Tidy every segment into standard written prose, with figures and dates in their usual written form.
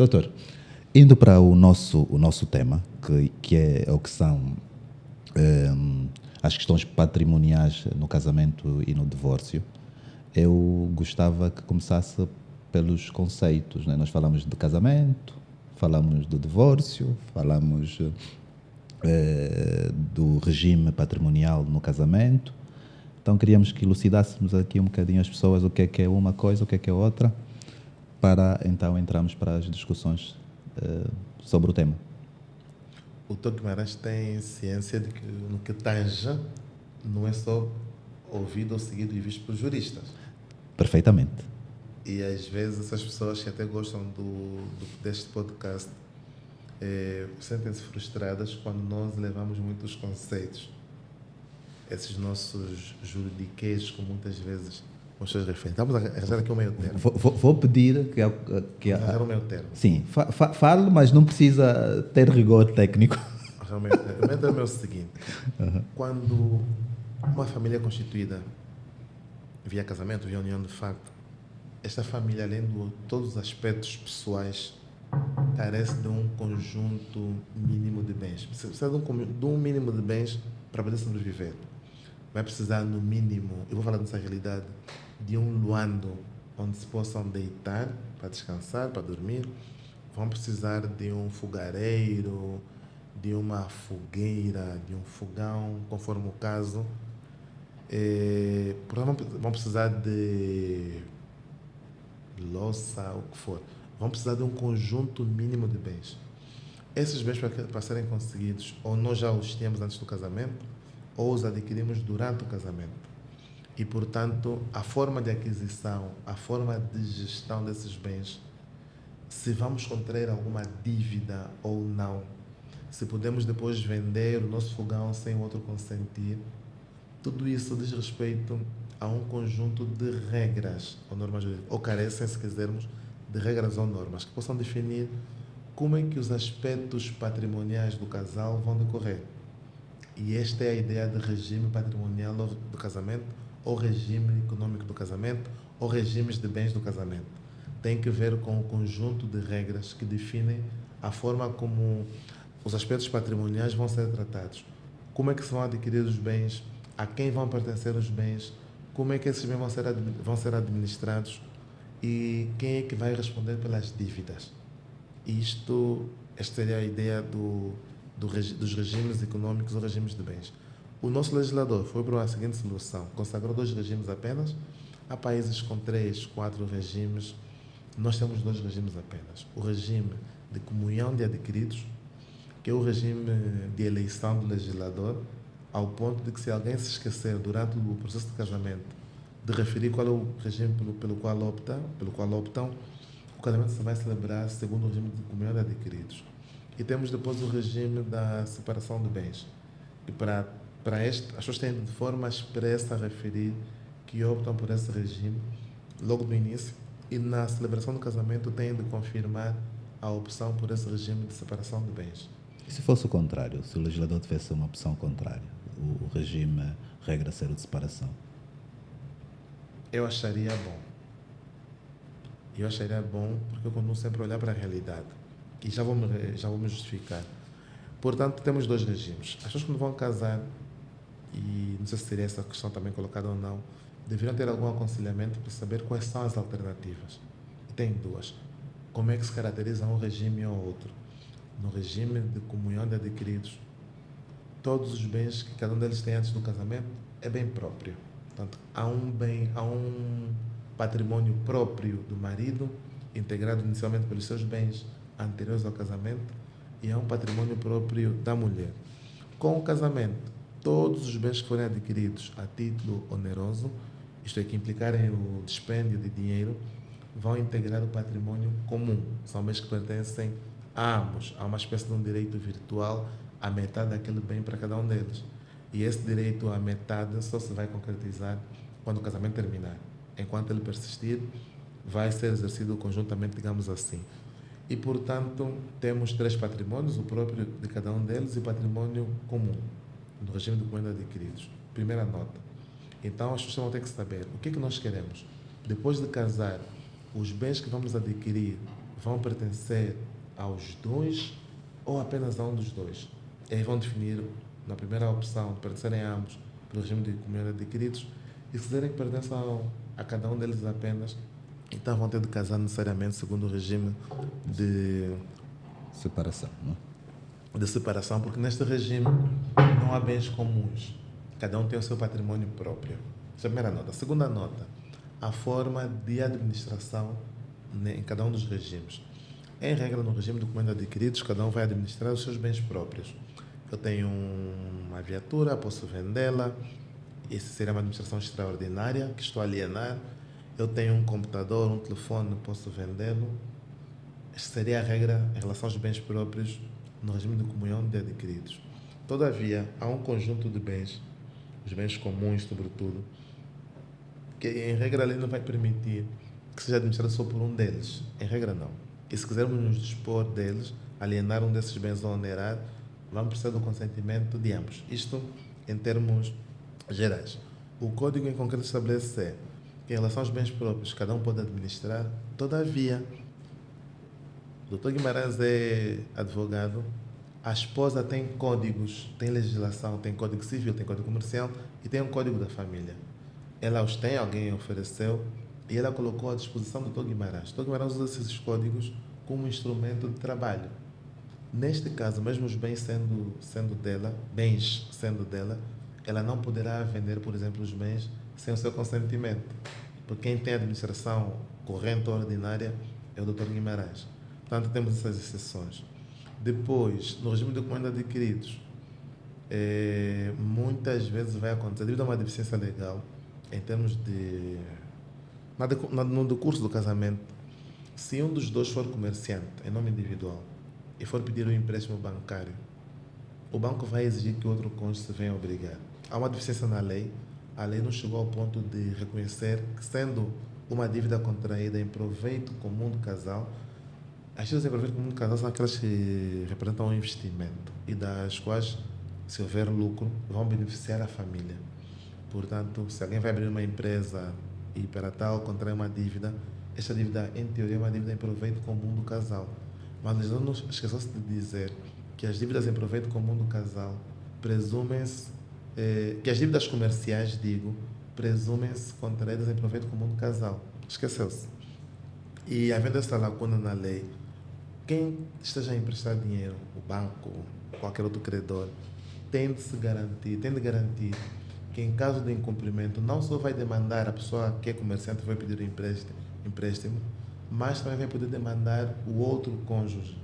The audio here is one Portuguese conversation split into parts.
Doutor, indo para o nosso tema, que é o que são as questões patrimoniais no casamento e no divórcio, eu gostava que começasse pelos conceitos, né? Nós falamos de casamento, falamos do divórcio, falamos do regime patrimonial no casamento. Então queríamos que elucidássemos aqui um bocadinho as pessoas o que é uma coisa, o que é outra, para então entrarmos para as discussões sobre o tema. O Dr. Guimarães tem ciência de que no que tange não é só ouvido ou seguido e visto por juristas. Perfeitamente. E às vezes essas pessoas que até gostam deste podcast sentem-se frustradas quando nós levamos muitos conceitos, esses nossos juridiquês, como muitas vezes as pessoas referem. Vamos arranjar aqui o meio termo. Vou pedir que Arranjar o meio termo. Sim, falo, mas não precisa ter rigor técnico. O meio termo é o seguinte. Quando uma família é constituída via casamento, via união de facto, esta família, além de todos os aspectos pessoais, carece de um conjunto mínimo de bens. Precisa de um mínimo de bens para poder sobreviver. Vai precisar, no mínimo, eu vou falar dessa realidade, de um luando onde se possam deitar para descansar, para dormir. Vão precisar de um fogareiro, de uma fogueira, de um fogão, conforme o caso. Vão precisar de louça, o que for. Vão precisar de um conjunto mínimo de bens. Esses bens, para serem conseguidos, ou nós já os tínhamos antes do casamento, ou os adquirimos durante o casamento. E, portanto, a forma de aquisição, a forma de gestão desses bens, se vamos contrair alguma dívida ou não, se podemos depois vender o nosso fogão sem o outro consentir, tudo isso diz respeito a um conjunto de regras ou normas jurídicas, ou carecem, se quisermos, de regras ou normas que possam definir como é que os aspectos patrimoniais do casal vão decorrer. E esta é a ideia de regime patrimonial do casamento, ou regime econômico do casamento, ou regimes de bens do casamento. Tem que ver com o conjunto de regras que definem a forma como os aspectos patrimoniais vão ser tratados. Como é que se vão adquirir os bens, a quem vão pertencer os bens, como é que esses bens vão ser administrados e quem é que vai responder pelas dívidas. Esta seria a ideia dos regimes econômicos ou regimes de bens. O nosso legislador foi para a seguinte solução: consagrou 2 regimes apenas. Há países com 3, 4 regimes. Nós temos 2 regimes apenas. O regime de comunhão de adquiridos, que é o regime de eleição do legislador, ao ponto de que, se alguém se esquecer durante o processo de casamento de referir qual é o regime pelo qual optam, o casamento se vai celebrar segundo o regime de comunhão de adquiridos. E temos depois o regime da separação de bens. E para este, as pessoas têm de forma expressa a referir que optam por esse regime logo do início, e na celebração do casamento têm de confirmar a opção por esse regime de separação de bens. E se fosse o contrário, se o legislador tivesse uma opção contrária, o regime regra ser o de separação? Eu acharia bom, porque eu continuo sempre a olhar para a realidade. E já vou me justificar. Portanto, temos 2 regimes. As pessoas, quando vão casar, e não sei se seria essa questão também colocada ou não, deveriam ter algum aconselhamento para saber quais são as alternativas. E tem 2. Como é que se caracteriza um regime ou outro? No regime de comunhão de adquiridos, todos os bens que cada um deles tem antes do casamento é bem próprio. Portanto, há um patrimônio próprio do marido, integrado inicialmente pelos seus bens anteriores ao casamento, e há um patrimônio próprio da mulher. Com o casamento, todos os bens que forem adquiridos a título oneroso, isto é, que implicarem o dispêndio de dinheiro, vão integrar o patrimônio comum. São bens que pertencem a ambos. Há uma espécie de um direito virtual à metade daquele bem para cada um deles. E esse direito à metade só se vai concretizar quando o casamento terminar. Enquanto ele persistir, vai ser exercido conjuntamente, digamos assim. E, portanto, temos 3 patrimônios, o próprio de cada um deles e o patrimônio comum, no regime de comunhão de adquiridos. Primeira nota. Então, as pessoas vão ter que saber o que é que nós queremos. Depois de casar, os bens que vamos adquirir vão pertencer aos dois ou apenas a um dos dois. E aí vão definir, na primeira opção, pertencerem a ambos pelo regime de comunhão de adquiridos, e se quiserem que pertençam a cada um deles apenas, então vão ter de casar necessariamente segundo o regime de Separação, não é? de separação, porque neste regime não há bens comuns. Cada um tem o seu patrimônio próprio. Essa é a primeira nota. A segunda nota, a forma de administração em cada um dos regimes. Em regra, no regime de comunhão de adquiridos, cada um vai administrar os seus bens próprios. Eu tenho uma viatura, posso vendê-la. Essa seria uma administração extraordinária, que estou a alienar. Eu tenho um computador, um telefone, posso vendê-lo. Esta seria a regra em relação aos bens próprios no regime de comunhão de adquiridos. Todavia, há um conjunto de bens, os bens comuns, sobretudo, que em regra a lei não vai permitir que seja administrado só por um deles. Em regra, não. E se quisermos nos dispor deles, alienar um desses bens ou onerar, vamos precisar do consentimento de ambos. Isto em termos gerais. O Código em concreto estabelece que, em relação aos bens próprios, cada um pode administrar. Todavia, o Dr. Guimarães é advogado, a esposa tem códigos, tem legislação, tem código civil, tem código comercial e tem um código da família. Ela os tem, alguém ofereceu e ela colocou à disposição do Dr. Guimarães. O Dr. Guimarães usa esses códigos como instrumento de trabalho. Neste caso, mesmo os bens sendo dela, ela não poderá vender, por exemplo, os bens sem o seu consentimento. Porque quem tem a administração corrente ou ordinária é o Dr. Guimarães. Portanto, temos essas exceções. Depois, no regime de comunhão de adquiridos, muitas vezes vai acontecer, devido a uma deficiência legal, em termos de... no decurso do casamento, se um dos dois for comerciante, em nome individual, e for pedir um empréstimo bancário, o banco vai exigir que o outro cônjuge se venha obrigar. Há uma deficiência na lei, a lei não chegou ao ponto de reconhecer que, sendo uma dívida contraída em proveito comum do casal, as dívidas em proveito comum do casal são aquelas que representam um investimento e das quais, se houver lucro, vão beneficiar a família. Portanto, se alguém vai abrir uma empresa e para tal contrai uma dívida, esta dívida, em teoria, é uma dívida em proveito comum do casal. Mas não esqueçam-se de dizer que as dívidas em proveito comum do casal presumem-se, que as dívidas comerciais, presumem-se contraídas em proveito comum do casal. Esqueceu-se. E havendo essa lacuna na lei, quem esteja a emprestar dinheiro, o banco, qualquer outro credor, tem de garantir que, em caso de incumprimento, não só vai demandar a pessoa que é comerciante, vai pedir o empréstimo, mas também vai poder demandar o outro cônjuge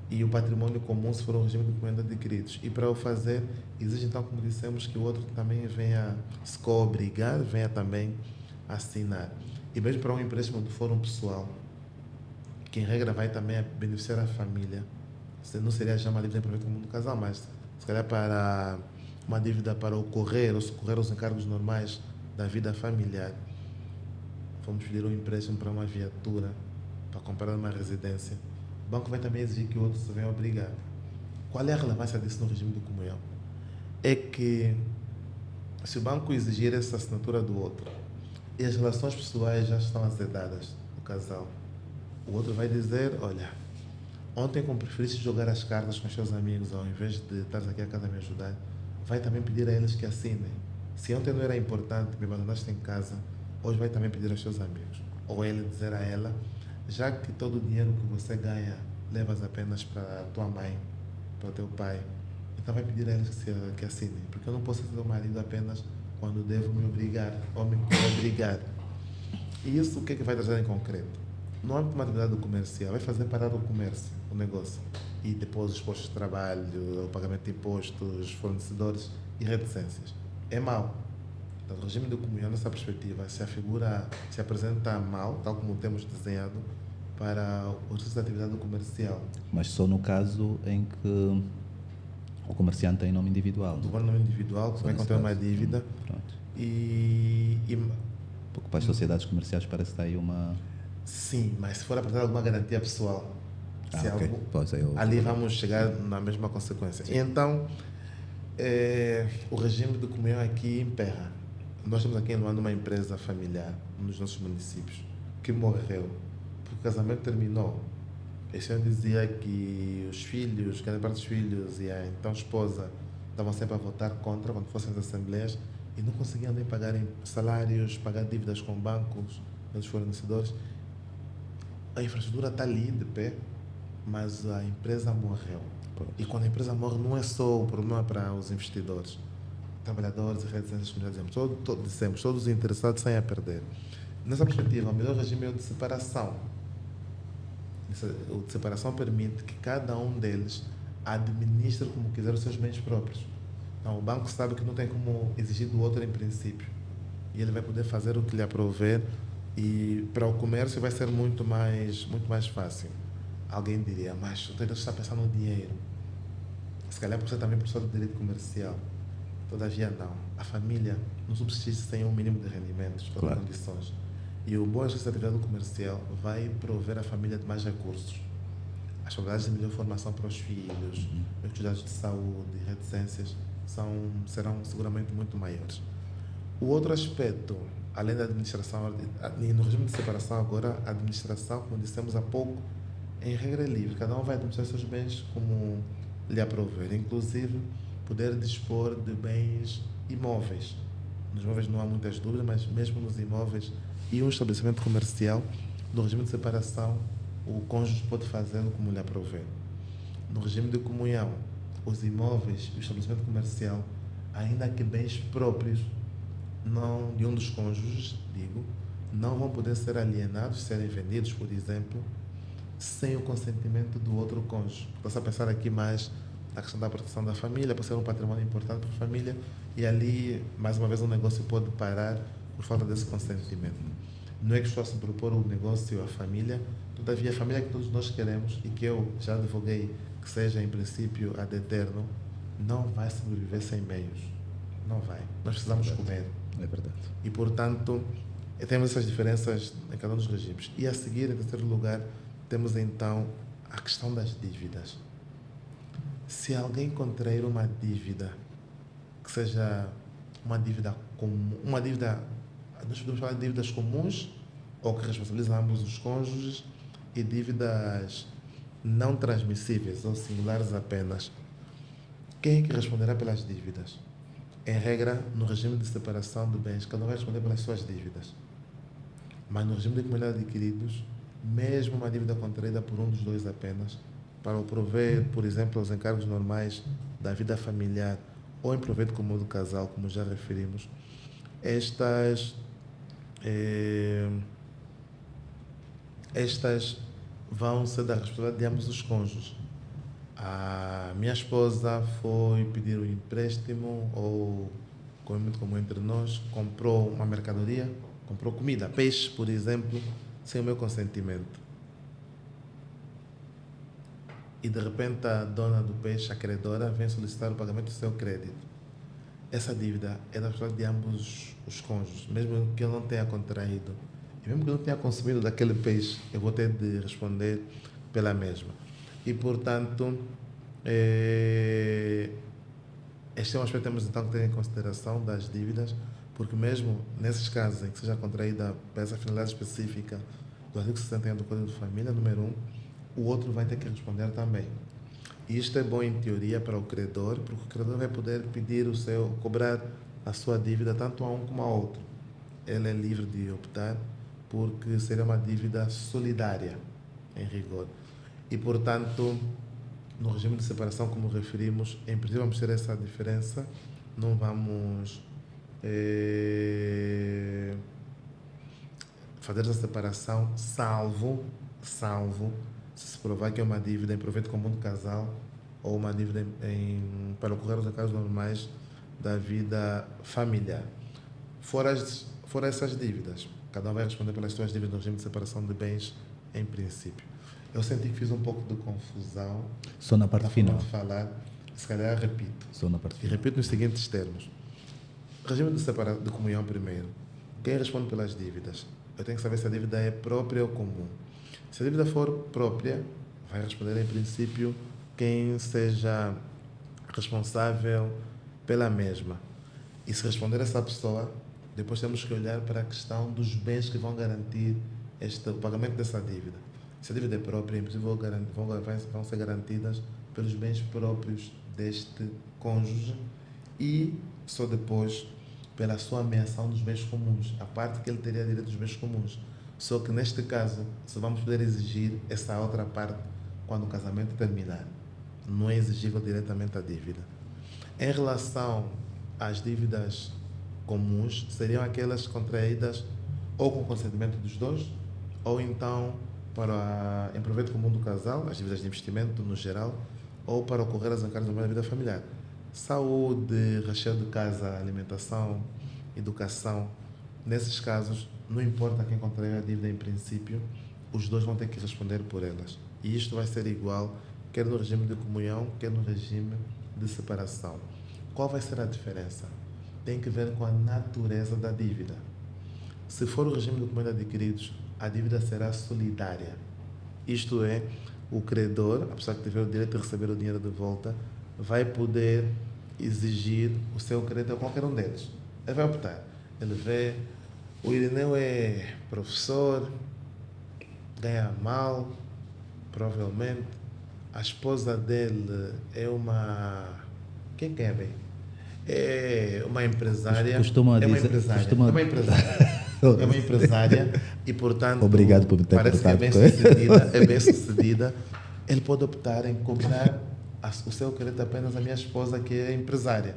e o patrimônio comum, se for um regime de comunhão de adquiridos. E para o fazer, exige então, como dissemos, que o outro também venha se coobrigar, venha também assinar. E mesmo para um empréstimo do fórum pessoal, que em regra vai também beneficiar a família, não seria já uma dívida em proveito comum do casal, mas se calhar para uma dívida para ocorrer ou socorrer os encargos normais da vida familiar, vamos pedir um empréstimo para uma viatura, para comprar uma residência, o banco vai também exigir que o outro se venha obrigar. Qual é a relevância disso no regime de comunhão? É que, se o banco exigir essa assinatura do outro e as relações pessoais já estão azedadas do casal, o outro vai dizer: olha, ontem, como preferiste jogar as cartas com os seus amigos ao invés de estar aqui a casa a me ajudar, vai também pedir a eles que assinem. Se ontem não era importante, me abandonaste em casa, hoje vai também pedir aos seus amigos. Ou ele dizer a ela: já que todo o dinheiro que você ganha levas apenas para a tua mãe, para o teu pai, então vai pedir a eles que assinem, porque eu não posso ser teu marido apenas quando devo me obrigar ou me obrigar. E isso o que é que vai trazer em concreto? No âmbito de uma atividade comercial, vai fazer parar o comércio, o negócio. E depois os postos de trabalho, o pagamento de impostos, fornecedores e reticências. É mau. Então, o regime de comunhão, nessa perspectiva, se apresenta mal, tal como temos desenhado, para o exercício da atividade comercial. Mas só no caso em que o comerciante tem nome individual. Do nome individual, que vai conter uma dívida. Pronto. Porque para as sociedades comerciais parece que está aí uma... Sim, mas se for apresentar alguma garantia pessoal, okay. Ali vamos chegar na mesma consequência. E então, o regime de comunhão aqui emperra. Nós estamos aqui em Luanda uma empresa familiar, um dos nossos municípios, que morreu porque o casamento terminou. Esse senhor dizia que os filhos, grande parte dos filhos e a então esposa estavam sempre a votar contra quando fossem as assembleias e não conseguiam nem pagar salários, pagar dívidas com bancos, os fornecedores. A infraestrutura está ali de pé, mas a empresa morreu. E quando a empresa morre, não é só o problema para os investidores, trabalhadores e redes, como já dizemos, todos os interessados saem a perder. Nessa perspectiva, o melhor regime é o de separação. O de separação permite que cada um deles administre como quiser os seus bens próprios. Então, o banco sabe que não tem como exigir do outro em princípio. E ele vai poder fazer o que lhe aprouver e para o comércio vai ser muito mais fácil. Alguém diria, mas o trader está pensando no dinheiro. Se calhar porque você também é professor de direito comercial. Todavia, não. A família não subsiste sem um mínimo de rendimentos, de Claro. condições. E o bom exercício da atividade comercial vai prover a família de mais recursos. As probabilidades de melhor formação para os filhos, os cuidados de saúde, reticências, serão seguramente muito maiores. O outro aspecto, além da administração, e no regime de separação agora, a administração, como dissemos há pouco, em regra é livre. Cada um vai administrar seus bens como lhe aprouver, inclusive poder dispor de bens imóveis. Nos imóveis não há muitas dúvidas, mas mesmo nos imóveis e um estabelecimento comercial, no regime de separação, o cônjuge pode fazê-lo como lhe aprouver. No regime de comunhão, os imóveis e o estabelecimento comercial, ainda que bens próprios não, de um dos cônjuges, não vão poder ser alienados, serem vendidos, por exemplo, sem o consentimento do outro cônjuge. Posso pensar aqui mais na questão da proteção da família, por ser um patrimônio importante para a família, e ali, mais uma vez, o negócio pode parar por falta desse consentimento. Não é que estou a propor o negócio à família, todavia a família que todos nós queremos e que eu já advoguei que seja, em princípio, ad eterno, não vai sobreviver sem meios. Não vai. Nós precisamos comer. É verdade. E, portanto, temos essas diferenças em cada um dos regimes. E a seguir, em terceiro lugar, temos então a questão das dívidas. Se alguém contrair uma dívida, que seja uma dívida comum, nós podemos falar de dívidas comuns, ou que responsabilizam ambos os cônjuges, e dívidas não transmissíveis ou singulares apenas. Quem é que responderá pelas dívidas? Em regra, no regime de separação de bens, cada um vai responder pelas suas dívidas. Mas no regime de comunidade de adquiridos, mesmo uma dívida contraída por um dos dois apenas, para o prover, por exemplo, aos encargos normais da vida familiar ou em proveito comum do casal, como já referimos, estas vão ser da responsabilidade de ambos os cônjuges. A minha esposa foi pedir um empréstimo ou, como é muito comum entre nós, comprou uma mercadoria, comprou comida, peixe, por exemplo, sem o meu consentimento. E de repente a dona do peixe, a credora, vem solicitar o pagamento do seu crédito. Essa dívida é da responsabilidade de ambos os cônjuges, mesmo que eu não tenha contraído. E mesmo que eu não tenha consumido daquele peixe, eu vou ter de responder pela mesma. E, portanto, este é um aspecto que temos então que ter em consideração das dívidas, porque mesmo nesses casos em que seja contraída para essa finalidade específica do artigo 61 do Código de Família, número 1, o outro vai ter que responder também. E isto é bom em teoria para o credor, porque o credor vai poder pedir cobrar a sua dívida tanto a um como a outro. Ele é livre de optar, porque seria uma dívida solidária, em rigor. E, portanto, no regime de separação, como referimos, em princípio vamos ter essa diferença, não vamos fazer essa separação, salvo se provar que é uma dívida em proveito comum do casal ou uma dívida para ocorrer os casos normais da vida familiar. Fora essas dívidas, cada um vai responder pelas suas dívidas no regime de separação de bens, em princípio. Eu senti que fiz um pouco de confusão. Só na parte final. De falar, se calhar repito. Só na parte E final. repito nos seguintes termos. Regime de comunhão primeiro. Quem responde pelas dívidas? Eu tenho que saber se a dívida é própria ou comum. Se a dívida for própria, vai responder em princípio quem seja responsável pela mesma. E se responder essa pessoa, depois temos que olhar para a questão dos bens que vão garantir o pagamento dessa dívida. Se a dívida é própria, em princípio vão ser garantidas pelos bens próprios deste cônjuge e só depois pela sua ameação dos bens comuns, a parte que ele teria direito dos bens comuns. Só que neste caso, só vamos poder exigir essa outra parte quando o casamento terminar. Não é exigível diretamente a dívida. Em relação às dívidas comuns, seriam aquelas contraídas ou com consentimento dos dois, ou então em proveito comum do casal, as dívidas de investimento no geral, ou para ocorrer as encargos da vida familiar. Saúde, recheio de casa, alimentação, educação. Nesses casos, não importa quem contraiu a dívida em princípio, os dois vão ter que responder por elas. E isto vai ser igual, quer no regime de comunhão, quer no regime de separação. Qual vai ser a diferença? Tem que ver com a natureza da dívida. Se for o regime de comunhão de adquiridos, a dívida será solidária. Isto é, o credor, a pessoa que tiver o direito de receber o dinheiro de volta, vai poder exigir o seu crédito a qualquer um deles. Ele vai optar. Ele vê, o Irineu é professor, ganha mal, provavelmente. A esposa dele é uma... Quem ganha bem? É uma empresária. É uma empresária e, portanto, obrigado por me ter parece que é bem sucedida. Ele pode optar em cobrar o seu crédito apenas à minha esposa, que é empresária.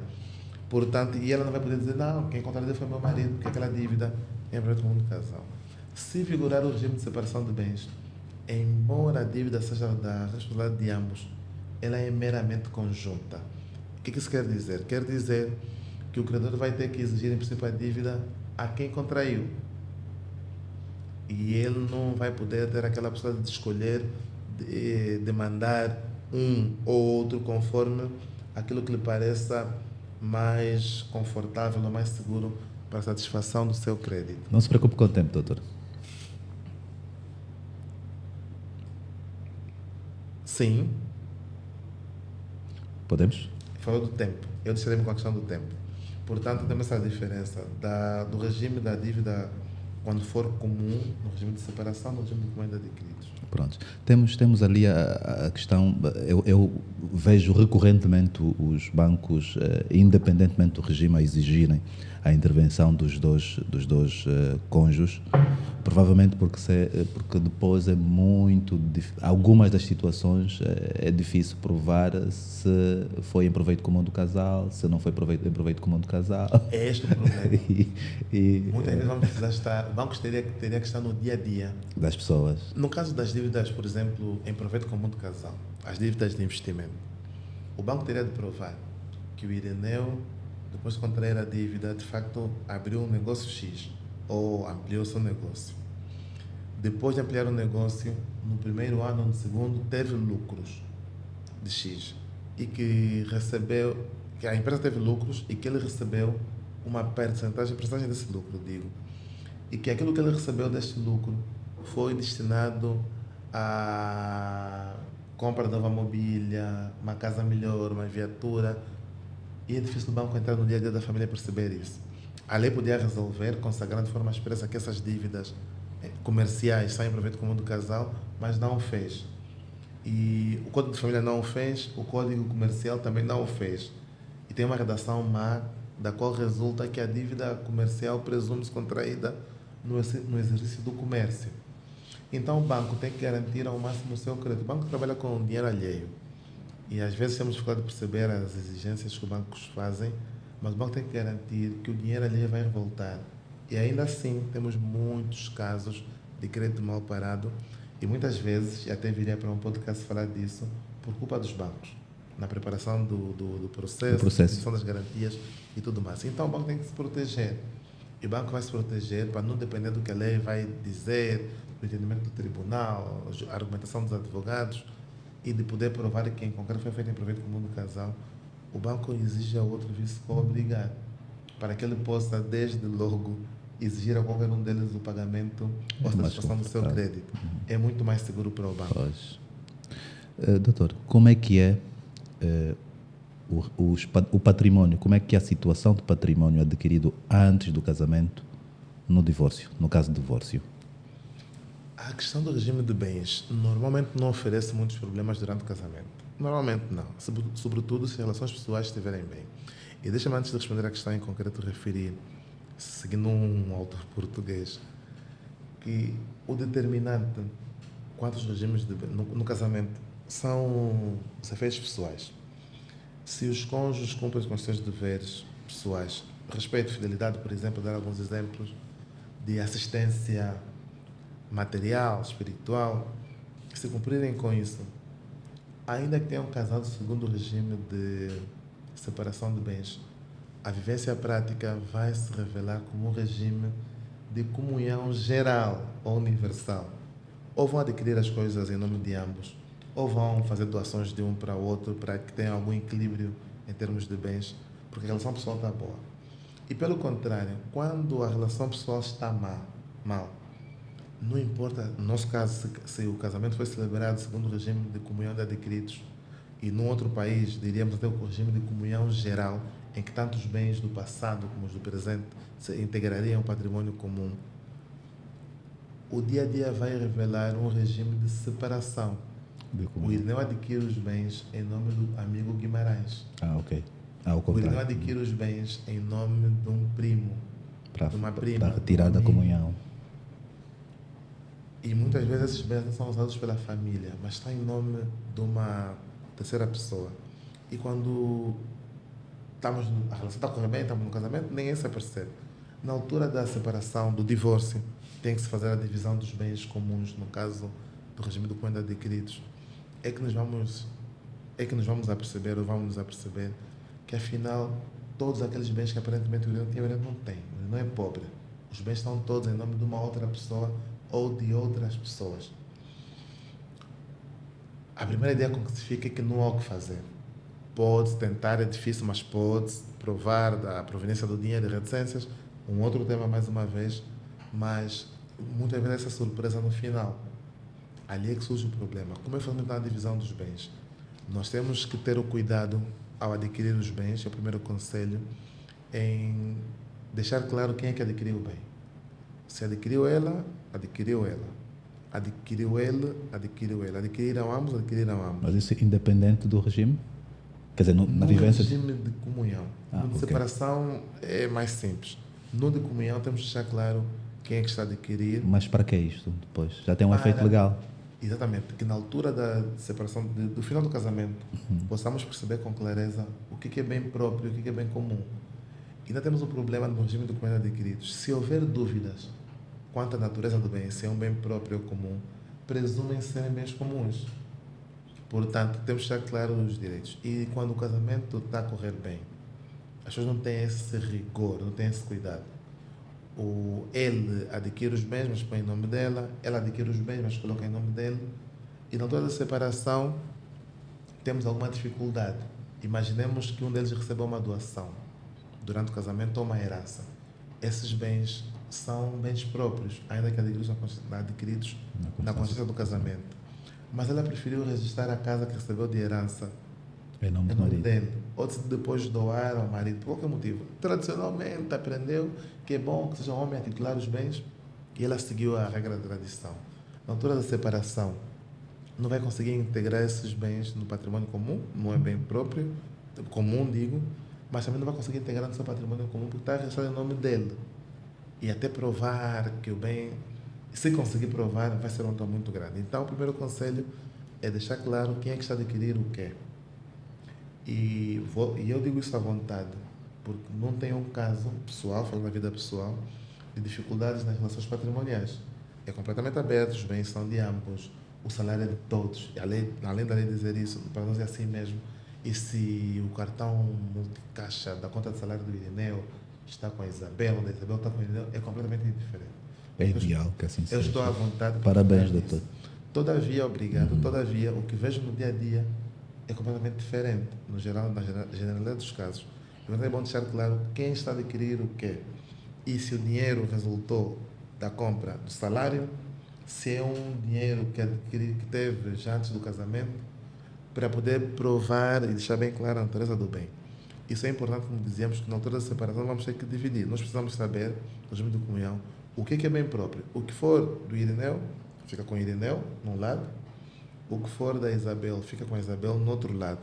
Portanto, e ela não vai poder dizer, não, quem contrariou foi meu marido, porque aquela dívida é para todo mundo do casal. Se vigorar o regime de separação de bens, embora a dívida seja da responsabilidade de ambos, ela é meramente conjunta. O que isso quer dizer? Quer dizer que o credor vai ter que exigir, em princípio, a dívida a quem contraiu. E ele não vai poder ter aquela possibilidade de escolher, de demandar um ou outro conforme aquilo que lhe pareça mais confortável ou mais seguro para a satisfação do seu crédito. Não se preocupe com o tempo, doutor. Sim. Podemos? Falou do tempo. Eu deixarei-me com a questão do tempo. Portanto, temos essa diferença do regime da dívida quando for comum, no regime de separação, no regime de comum de adquiridos. Pronto. Temos ali a questão, eu vejo recorrentemente os bancos, independentemente do regime, a exigirem a intervenção dos dois cônjuges, provavelmente porque depois é muito difícil. Algumas das situações é difícil provar se foi em proveito comum do casal, se não foi em proveito comum do casal. É este o problema. Muitas vezes vamos precisar estar, o banco teria que estar no dia a dia das pessoas. No caso das dívidas, por exemplo, em proveito comum do casal, as dívidas de investimento, o banco teria de provar que o Irineu, depois de contrair a dívida, de facto abriu um negócio X ou ampliou seu negócio. Depois de ampliar o negócio, no primeiro ano ou no segundo, teve lucros de X e que a empresa teve lucros e que ele recebeu uma percentagem desse lucro, digo, e que aquilo que ele recebeu deste lucro foi destinado à compra de nova mobília, uma casa melhor, uma viatura. E é difícil o banco entrar no dia a dia da família e perceber isso. A lei podia resolver, consagrando de forma expressa que essas dívidas comerciais saem em proveito comum do casal, mas não o fez. E o Código de Família não o fez, o Código Comercial também não o fez. E tem uma redação má, da qual resulta que a dívida comercial presume-se contraída no exercício do comércio. Então o banco tem que garantir ao máximo o seu crédito. O banco trabalha com dinheiro alheio. E às vezes temos dificuldade de perceber as exigências que os bancos fazem, mas o banco tem que garantir que o dinheiro alheio vai voltar. E ainda assim temos muitos casos de crédito mal parado e muitas vezes, e até viria para um podcast falar disso, por culpa dos bancos, na preparação do processo, na definição das garantias e tudo mais. Então o banco tem que se proteger. E o banco vai se proteger para não depender do que a lei vai dizer, do entendimento do tribunal, a argumentação dos advogados, e de poder provar que em concreto foi feito em proveito comum do casal. O banco exige ao outro vice obrigar, para que ele possa, desde logo, exigir a qualquer um deles o pagamento ou a satisfação do seu crédito. É muito mais seguro para o banco. Pois. Doutor, como é que é o património, como é que é a situação do património adquirido antes do casamento no divórcio, no caso de divórcio? A questão do regime de bens normalmente não oferece muitos problemas durante o casamento. Normalmente não, sobretudo se as relações pessoais estiverem bem. E deixa-me, antes de responder à questão em concreto, referir, seguindo um autor português, que o determinante quanto aos regimes de bens no casamento são os efeitos pessoais. Se os cônjuges cumprem com os seus deveres pessoais, respeito, fidelidade, por exemplo, dar alguns exemplos de assistência material, espiritual, se cumprirem com isso, ainda que tenham casado segundo o regime de separação de bens, a vivência prática vai se revelar como um regime de comunhão geral ou universal. Ou vão adquirir as coisas em nome de ambos, ou vão fazer doações de um para o outro para que tenha algum equilíbrio em termos de bens, porque a relação pessoal está boa. E pelo contrário, quando a relação pessoal está mal, não importa, no nosso caso, se o casamento foi celebrado segundo o regime de comunhão de adquiridos, e num outro país, diríamos até o regime de comunhão geral, em que tanto os bens do passado como os do presente se integrariam ao patrimônio comum, o dia a dia vai revelar um regime de separação. O Irineu adquire os bens em nome do amigo Guimarães. Ok. Ao O contrário. Irineu adquire os bens em nome de um primo, de uma prima. Para retirar da comunhão. E muitas vezes esses bens não são usados pela família, mas estão em nome de uma terceira pessoa. E quando a relação está correndo bem, estamos no casamento, nem se percebe. Na altura da separação, do divórcio, tem que se fazer a divisão dos bens comuns, no caso do regime do comando adquiridos. É que nos vamos aperceber, ou vamos nos aperceber, que afinal, todos aqueles bens que aparentemente o Irineu tinha, o Irineu não tem. Ele não é pobre. Os bens estão todos em nome de uma outra pessoa ou de outras pessoas. A primeira ideia com que se fica é que não há o que fazer. Pode-se tentar, é difícil, mas pode-se provar da proveniência do dinheiro e reticências. Um outro tema, mais uma vez, mas muitas vezes essa surpresa no final. Ali é que surge o problema. Como é fundamental a divisão dos bens? Nós temos que ter o cuidado, ao adquirir os bens, é o primeiro conselho, em deixar claro quem é que adquiriu o bem. Se adquiriu ela, adquiriu ela. Adquiriu ele, adquiriu ele. Adquiriram ambos. Mas isso é independente do regime? Quer dizer, na No vivência... regime de comunhão. No de ok. separação é mais simples. No de comunhão temos que deixar claro quem é que está a adquirir. Mas para que isto depois? Já tem um efeito legal? Exatamente. Que na altura da separação, do final do casamento, possamos perceber com clareza o que é bem próprio e o que é bem comum. E ainda temos um problema no regime de comunhão adquiridos. Se houver dúvidas quanto à natureza do bem, se é um bem próprio ou comum, presumem serem bens comuns. Portanto, temos que estar claros os direitos. E quando o casamento está a correr bem, as pessoas não têm esse rigor, não têm esse cuidado. Ele adquire os bens, mas põe em nome dela, ela adquire os bens, mas coloca em nome dele. E na altura da separação, temos alguma dificuldade. Imaginemos que um deles recebeu uma doação durante o casamento ou uma herança. Esses bens são bens próprios, ainda que adquiridos na consciência do casamento. Mas ela preferiu registrar a casa que recebeu de herança Em nome do marido. dele, ou se depois doar ao marido, por qualquer motivo. Tradicionalmente aprendeu que é bom que seja um homem a titular os bens, e ela seguiu a regra da tradição. Na altura da separação, não vai conseguir integrar esses bens no patrimônio comum, não é bem próprio, comum digo, mas também não vai conseguir integrar no seu patrimônio comum porque está registrado em nome dele. E até provar que o bem, se conseguir provar, vai ser um tom muito grande. Então, o primeiro conselho é deixar claro quem é que está a adquirir o quê. E eu digo isso à vontade, porque não tem um caso pessoal, falando da vida pessoal, de dificuldades nas relações patrimoniais. É completamente aberto, os bens são de ambos, o salário é de todos. E além da lei dizer isso, para nós é assim mesmo. E se o cartão multicaixa da conta de salário do Irineu está com a Isabel, ou a Isabel está com o Irineu, é completamente indiferente. É ideal que assim seja. Eu estou à vontade. Parabéns, doutor. Todavia, obrigado. Todavia, o que vejo no dia a dia é completamente diferente, no geral, na generalidade dos casos. Então é bom deixar claro quem está a adquirir o quê. E se o dinheiro resultou da compra do salário, se é um dinheiro que teve já antes do casamento, para poder provar e deixar bem clara a natureza do bem. Isso é importante, como dizíamos, que na altura da separação vamos ter que dividir. Nós precisamos saber, no regime de comunhão, o que é bem próprio. O que for do Irineu, fica com Irineu, num lado. O que for da Isabel fica com a Isabel no outro lado.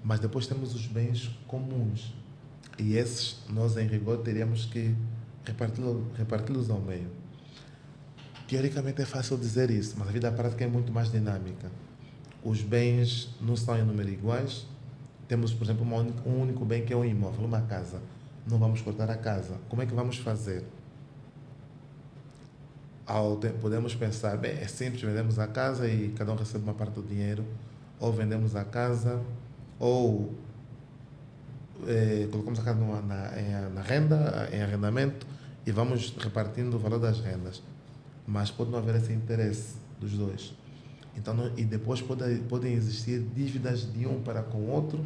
Mas depois temos os bens comuns. E esses, nós em rigor, teríamos que reparti-los ao meio. Teoricamente é fácil dizer isso, mas a vida prática é muito mais dinâmica. Os bens não são em número iguais. Temos, por exemplo, um único bem que é um imóvel, uma casa. Não vamos cortar a casa. Como é que vamos fazer? Podemos pensar, bem, é simples, vendemos a casa e cada um recebe uma parte do dinheiro. Ou vendemos a casa, ou colocamos a casa na renda, em arrendamento, e vamos repartindo o valor das rendas. Mas pode não haver esse interesse dos dois. Então, e depois podem existir dívidas de um para com o outro.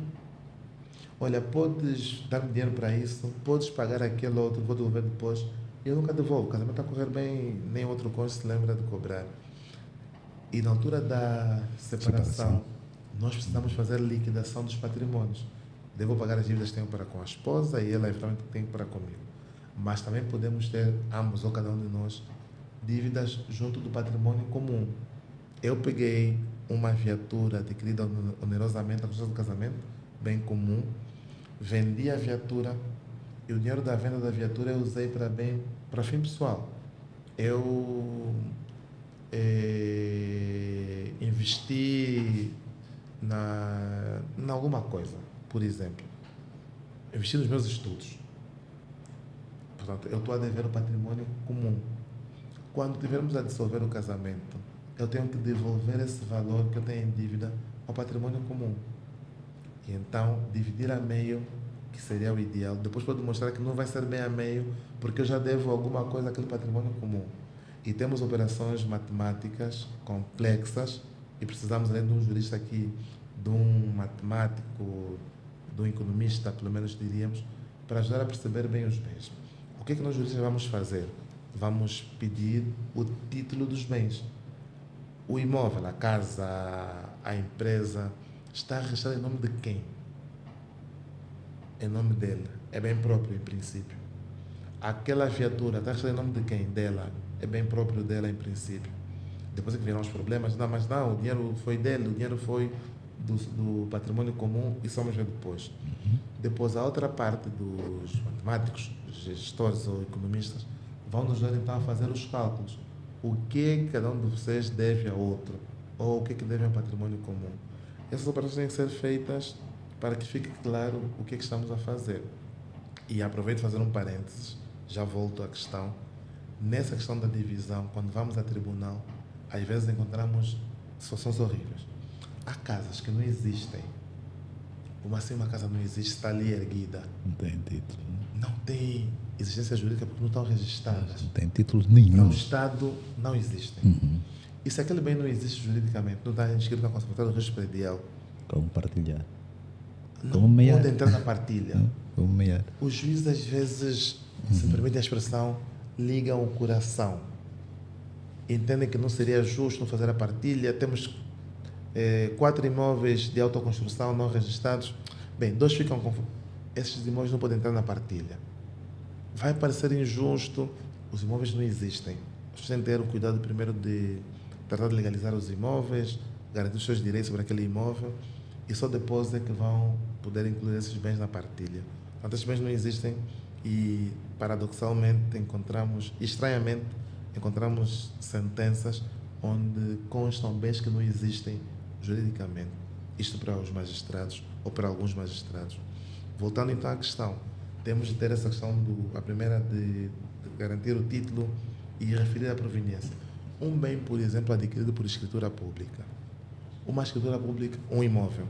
Olha, podes dar-me dinheiro para isso, podes pagar aquele outro, vou devolver depois. Eu nunca devolvo, o casamento está a correr bem, nem outro cônjuge se lembra de cobrar. E na altura da separação, nós precisamos fazer liquidação dos patrimônios. Devo pagar as dívidas que tenho para com a esposa e ela eventualmente tem para comigo. Mas também podemos ter, ambos ou cada um de nós, dívidas junto do patrimônio comum. Eu peguei uma viatura adquirida onerosamente, a custa do casamento, bem comum, vendi a viatura e o dinheiro da venda da viatura eu usei para fim pessoal. Eu investi em alguma coisa, por exemplo. Investi nos meus estudos. Portanto, eu estou a dever o patrimônio comum. Quando tivermos a dissolver o casamento, eu tenho que devolver esse valor que eu tenho em dívida ao patrimônio comum. E então, dividir a meio, que seria o ideal. Depois pode mostrar que não vai ser bem a meio, porque eu já devo alguma coisa àquele patrimônio comum. E temos operações matemáticas complexas e precisamos, além de um jurista aqui, de um matemático, de um economista, pelo menos diríamos, para ajudar a perceber bem os bens. O que é que nós juristas vamos fazer? Vamos pedir o título dos bens. O imóvel, a casa, a empresa, está registrado em nome de quem? Em nome dele. É bem próprio, em princípio. Aquela viatura está registrada em nome de quem? Dela. É bem próprio dela, em princípio. Depois é que virão os problemas. Não, mas não, o dinheiro foi dele, o dinheiro foi do patrimônio comum e só vamos ver depois. Depois, a outra parte dos matemáticos, gestores ou economistas, vão nos ajudar então a fazer os cálculos. O que cada um de vocês deve a outro? Ou o que deve ao patrimônio comum? Essas operações têm que ser feitas para que fique claro o que estamos a fazer. E aproveito fazer um parênteses, já volto à questão. Nessa questão da divisão, quando vamos a tribunal, às vezes encontramos situações horríveis. Há casas que não existem. Como assim uma casa não existe, está ali erguida? Não tem título. Não tem existência jurídica porque não estão registradas. Não tem título nenhum. Para o Estado, não existem. E se aquele bem não existe juridicamente, não está inscrito na Constituição do Registro Predial, como partilhar? Não pode entrar na partilha. Como meiar? Os juízes, às vezes, se permite a expressão, ligam o coração. Entendem que não seria justo não fazer a partilha. Temos 4 imóveis de autoconstrução não registrados. Bem, 2 ficam confusos. Esses imóveis não podem entrar na partilha. Vai parecer injusto, os imóveis não existem. Vocês têm que ter o cuidado primeiro de tratar de legalizar os imóveis, garantir os seus direitos sobre aquele imóvel, e só depois é que vão poder incluir esses bens na partilha. Portanto, esses bens não existem e, paradoxalmente, estranhamente, encontramos sentenças onde constam bens que não existem juridicamente. Isto para os magistrados ou para alguns magistrados. Voltando então à questão, temos de ter essa questão, a primeira de garantir o título e referir a proveniência. Um bem, por exemplo, adquirido por escritura pública. Uma escritura pública, um imóvel.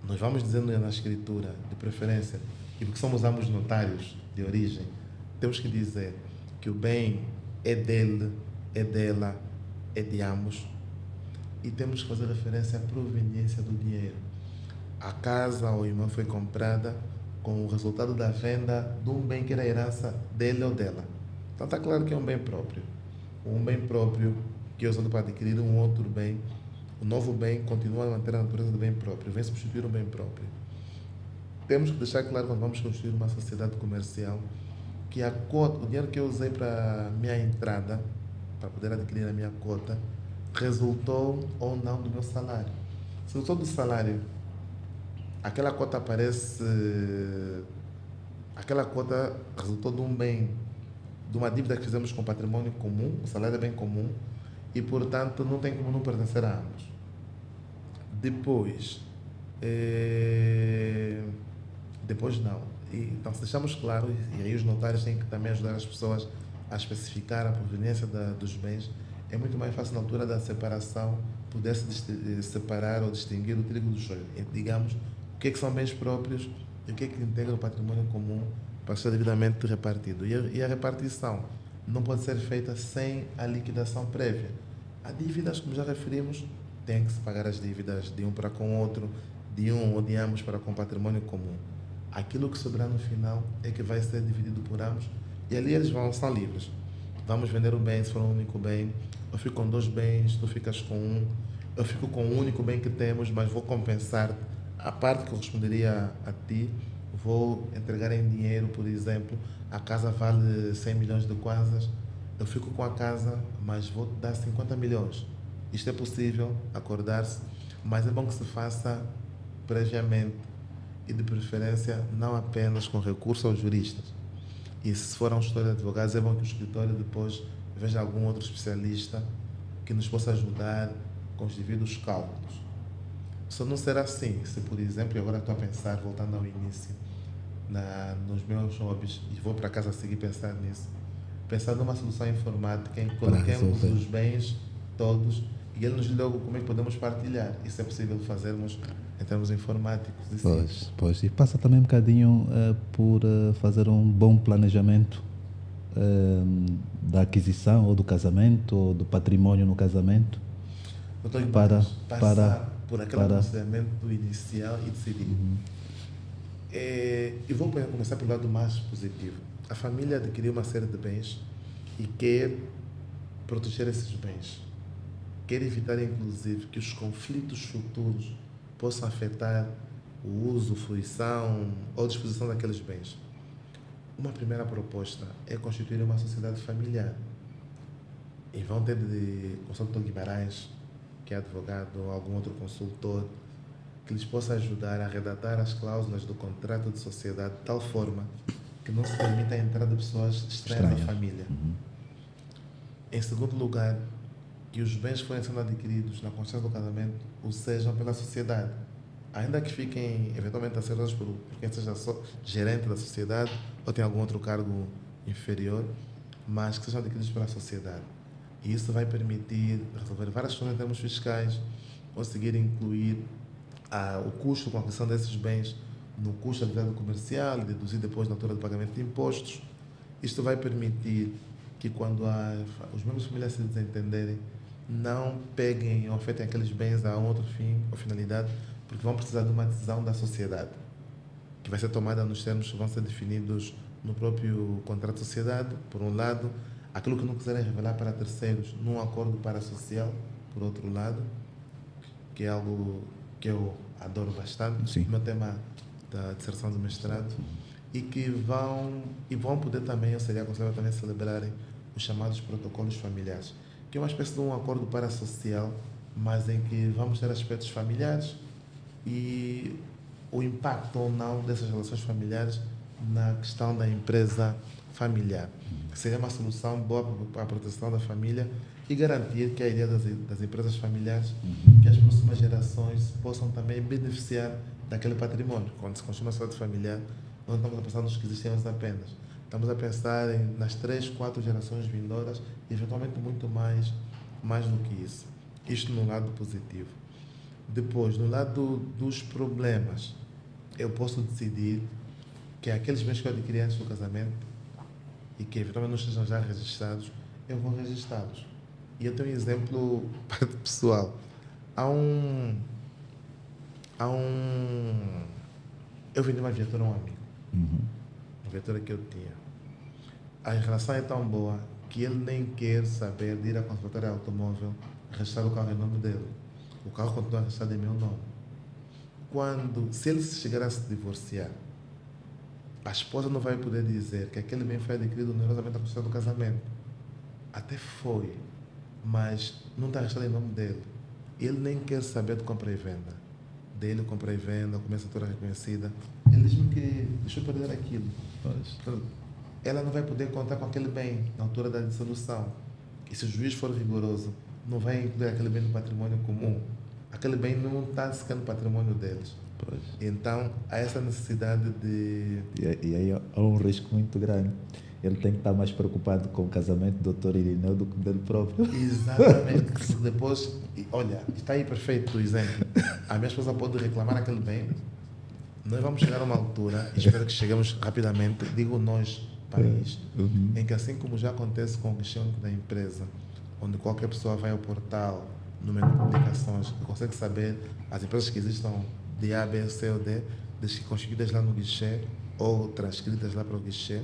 Nós vamos dizendo na escritura, de preferência, e porque somos ambos notários de origem, temos que dizer que o bem é dele, é dela, é de ambos, e temos que fazer referência à proveniência do dinheiro. A casa ou o imóvel foi comprada com o resultado da venda de um bem que era a herança dele ou dela. Então está claro que é um bem próprio. Um bem próprio que é usado para adquirir um outro bem. O novo bem continua a manter a natureza do bem próprio, vem substituir o bem próprio. Temos que deixar claro, quando vamos construir uma sociedade comercial, que o dinheiro que eu usei para a minha entrada para poder adquirir a minha cota resultou ou não do meu salário. Se resultou do salário, aquela cota aparece, aquela cota resultou de um bem, de uma dívida que fizemos com patrimônio comum, o salário é bem comum, e portanto não tem como não pertencer a ambos. Depois, depois não. Então, se deixamos claro, e aí os notários têm que também ajudar as pessoas a especificar a proveniência dos bens, é muito mais fácil na altura da separação poder-se separar ou distinguir o trigo do joio. Digamos, o que são bens próprios e o que integra o patrimônio comum para ser devidamente repartido. E a repartição não pode ser feita sem a liquidação prévia. Há dívidas, como já referimos, tem que se pagar as dívidas de um para com o outro, de um ou de ambos para com o patrimônio comum. Aquilo que sobrar no final é que vai ser dividido por ambos e ali eles são livres. Vamos vender o bem se for um único bem. Eu fico com 2 bens, tu ficas com um. Eu fico com o único bem que temos, mas vou compensar a parte que corresponderia a ti. Vou entregar em dinheiro, por exemplo. A casa vale 100 milhões de kwanzas. Eu fico com a casa, mas vou te dar 50 milhões. Isto é possível, acordar-se, mas é bom que se faça previamente e de preferência não apenas com recurso aos juristas. E se for um escritório de advogados, é bom que o escritório depois veja algum outro especialista que nos possa ajudar com os devidos cálculos. Só não será assim se, por exemplo, e agora estou a pensar, voltando ao início, nos meus hobbies, e vou para casa seguir pensar nisso, pensar numa solução informática em que coloquemos os bens todos e ele nos diz logo como é que podemos partilhar. Isso é possível fazermos em termos informáticos. Pois. E passa também um bocadinho por fazer um bom planejamento da aquisição ou do casamento ou do património no casamento. Para passar por aquele planejamento inicial e decidir. E vou começar pelo lado mais positivo. A família adquiriu uma série de bens e quer proteger esses bens. Quer evitar, inclusive, que os conflitos futuros possam afetar o uso, fruição ou disposição daqueles bens. Uma primeira proposta é constituir uma sociedade familiar. E vão ter de consultar o Dr. Guimarães, que é advogado, ou algum outro consultor, que lhes possa ajudar a redatar as cláusulas do contrato de sociedade de tal forma que não se permita a entrada de pessoas estranhas na família. Em segundo lugar, que os bens que forem sendo adquiridos na construção do casamento o sejam pela sociedade. Ainda que fiquem eventualmente assessorados por quem seja gerente da sociedade ou tem algum outro cargo inferior, mas que sejam adquiridos pela sociedade. E isso vai permitir resolver várias questões em termos fiscais, conseguir incluir o custo com a aquisição desses bens no custo da atividade comercial e deduzir depois na altura do pagamento de impostos. Isto vai permitir que quando os membros da família se desentenderem, não peguem ou afetem aqueles bens a outro fim ou finalidade, porque vão precisar de uma decisão da sociedade, que vai ser tomada nos termos que vão ser definidos no próprio contrato de sociedade, por um lado, aquilo que não quiserem revelar para terceiros num acordo parasocial, por outro lado, que é algo que eu adoro bastante, Sim. o meu tema da dissertação do mestrado, e que vão poder também, eu seria aconselhável também celebrarem os chamados protocolos familiares, que é uma espécie de um acordo parasocial, mas em que vamos ter aspectos familiares e o impacto ou não dessas relações familiares na questão da empresa familiar. Seria uma solução boa para a proteção da família e garantir que a ideia das empresas familiares, que as próximas gerações possam também beneficiar daquele patrimônio. Quando se constrói uma sociedade familiar, não estamos a pensar nos que existem apenas. Estamos a pensar nas 3, 4 gerações vindouras e eventualmente muito mais do que isso. Isto no lado positivo. Depois, no lado dos problemas, eu posso decidir que aqueles bens que eu adquiri antes do casamento e que eventualmente não estejam já registrados, eu vou registrá-los. E eu tenho um exemplo pessoal. Eu vendi uma viatura a um amigo. Uma viatura que eu tinha. A relação é tão boa que ele nem quer saber de ir à concessionária automóvel registrar o carro em nome dele. O carro continua registrado em meu nome. Se ele chegar a se divorciar, a esposa não vai poder dizer que aquele bem foi adquirido onerosamente à custa do casamento. Até foi, mas não está registrado em nome dele. Ele nem quer saber de compra e venda. Dele, compra e venda, começa a toda reconhecida. Ele diz-me que deixou perder aquilo. Portanto, ela não vai poder contar com aquele bem na altura da dissolução. E se o juiz for rigoroso, não vai incluir aquele bem no patrimônio comum. Aquele bem não está sequer no patrimônio deles. Pois. Então, há essa necessidade de... E aí há um risco muito grande. Ele tem que estar mais preocupado com o casamento do Dr. Irineu do que dele próprio. Exatamente. Depois, olha, está aí perfeito o exemplo. A minha esposa pode reclamar aquele bem. Nós vamos chegar a uma altura, e espero que cheguemos rapidamente, digo nós, país, em que assim como já acontece com o guichê único da empresa, onde qualquer pessoa vai ao portal, no menu de publicações, e consegue saber as empresas que existam de A, B, C ou D, desde que constituídas lá no guichê ou transcritas lá para o guichê,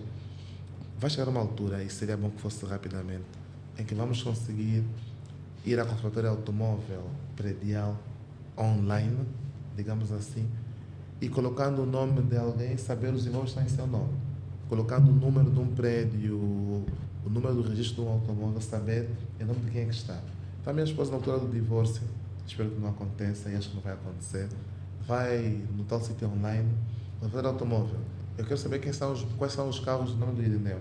vai chegar uma altura, e seria bom que fosse rapidamente, em que vamos conseguir ir à conservatória automóvel predial online, digamos assim, e colocando o nome de alguém, saber os imóveis que estão em seu nome. Colocando o número de um prédio, o número do registro de um automóvel, saber em nome de quem é que está. Então, a minha esposa, na altura do divórcio, espero que não aconteça, e acho que não vai acontecer, vai no tal sítio online, conservatória automóvel. Eu quero saber quais são os carros do nome do Irineu.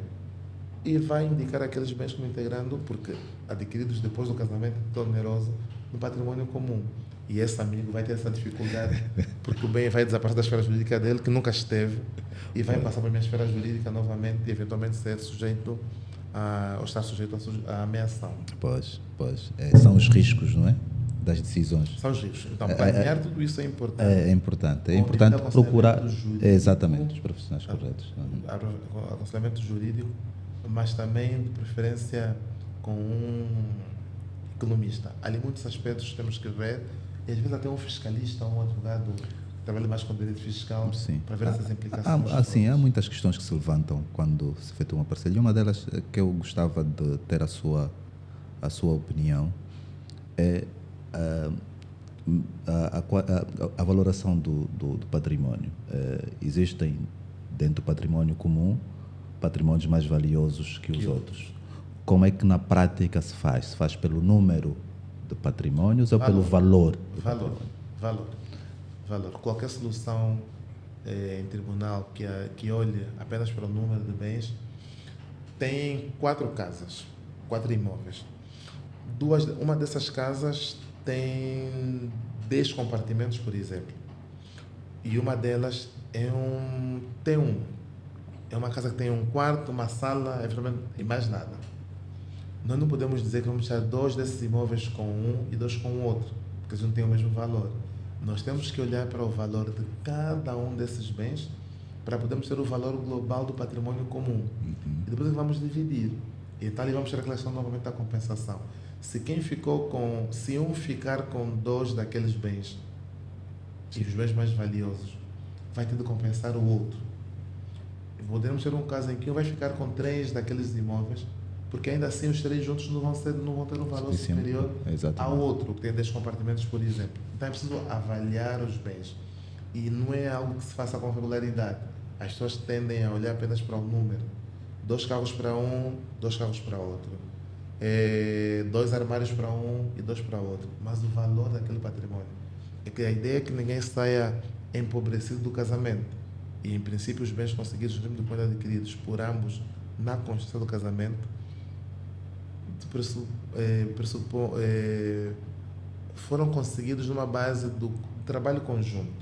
E vai indicar aqueles bens como integrando, porque adquiridos depois do casamento tão oneroso, no patrimônio comum. E esse amigo vai ter essa dificuldade, porque o bem vai desaparecer da esfera jurídica dele, que nunca esteve, e vai passar para a minha esfera jurídica novamente e eventualmente ser sujeito ou estar sujeito à ameação. Pois. São os riscos, não é? Das decisões. São os riscos. Então, planear tudo isso é importante. É importante. É Com importante procurar. Jurídico, Exatamente, os profissionais corretos. Aconselhamento jurídico, mas também, de preferência, com um economista. Ali muitos aspectos temos que ver, e às vezes até um fiscalista ou um advogado que trabalha mais com direito fiscal, Sim. para ver essas implicações. Sim, há muitas questões que se levantam quando se efetua uma parceria. Uma delas que eu gostava de ter a sua opinião é a valoração do património. Existem dentro do património comum patrimónios mais valiosos que os outros. Como é que na prática se faz? Se faz pelo número de patrimónios ou pelo valor? Valor. Qualquer solução em tribunal que olhe apenas para o número de bens tem 4 casas, 4 imóveis. Uma dessas casas tem 10 compartimentos, por exemplo. E uma delas tem uma casa que tem um quarto, uma sala, e mais nada. Nós não podemos dizer que vamos deixar 2 desses imóveis com um e 2 com o outro, porque eles não têm o mesmo valor. Nós temos que olhar para o valor de cada um desses bens para podermos ter o valor global do patrimônio comum. E depois vamos dividir. E então ali vamos ter a questão novamente da compensação. Se um ficar com 2 daqueles bens, e os bens mais valiosos, vai ter de compensar o outro. Podemos ter um caso em que um vai ficar com 3 daqueles imóveis, porque ainda assim os 3 juntos não vão ter um valor superior ao outro, que tem 10 compartimentos, por exemplo. Então é preciso avaliar os bens. E não é algo que se faça com regularidade. As pessoas tendem a olhar apenas para o número. 2 carros para um, 2 carros para outro. 2 armários para um e 2 para outro. Mas o valor daquele patrimônio. É que a ideia é que ninguém saia empobrecido do casamento. E, em princípio, os bens conseguidos, no de adquiridos por ambos na constituição do casamento, foram conseguidos numa base do trabalho conjunto.